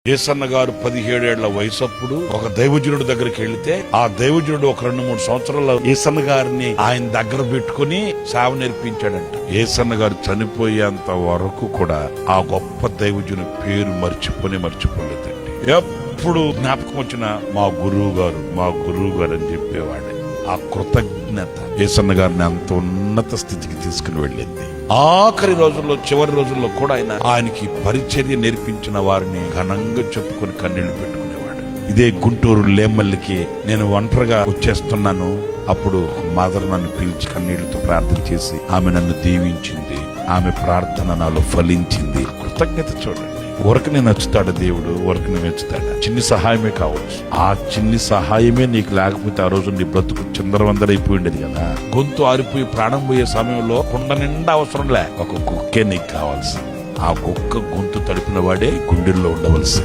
యేసన్న గారు 17 ఏళ్ల వయసప్పుడు ఒక దైవజనుడి దగ్గరికి వెళితే ఆ దైవజనుడు ఒక 2-3 సంవత్సరాల యేసన్న గారిని ఆయన దగ్గర పెట్టుకుని సేవ నేర్పించాడంట. యేసన్న గారు చనిపోయేంత వరకు కూడా ఆ గొప్ప దైవజనుడి పేరు మర్చిపోలేదండి. ఎప్పుడు జ్ఞాపకం వచ్చిన మా గురువు గారు అని చెప్పేవాడు. ఆ కృతజ్ఞత యేసన్న గారిని అంత ఉన్నత స్థితికి తీసుకుని వెళ్ళింది. ఆఖరి రోజుల్లో, చివరి రోజుల్లో కూడా ఆయనకి పరిచర్య నేర్పించిన వారిని ఘనంగా చెప్పుకొని కన్నీళ్లు పెట్టుకునేవాడు. ఇదే గుంటూరు లేమల్లికి నేను ఒంటరిగా వచ్చేస్తున్నాను. అప్పుడు మదర్ నన్ను పిలిచి కన్నీళ్లతో ప్రార్థన చేసి ఆమె నన్ను దీవించింది. ఆమె ప్రార్థన నాలో ఫలించింది. కృతజ్ఞత చూడండి. ఊరకనే నచ్చుతాడు దేవుడు, ఊరకనే మెచ్చుతాడు. చిన్ని సహాయమే కావచ్చు. ఆ చిన్ని సహాయమే నీకు లేకపోతే ఆ రోజు నీ బ్రతుకు చిందరవందరైపోయి ఉండేది కదా. గొంతు ఆరిపోయి ప్రాణం పోయే సమయంలో కుండ నిండా అవసరం లే, ఒక కుక్కే నీకు కావాల్సి. ఆ కుక్క గొంతు తడిపిన వాడే గుండెల్లో ఉండవలసి.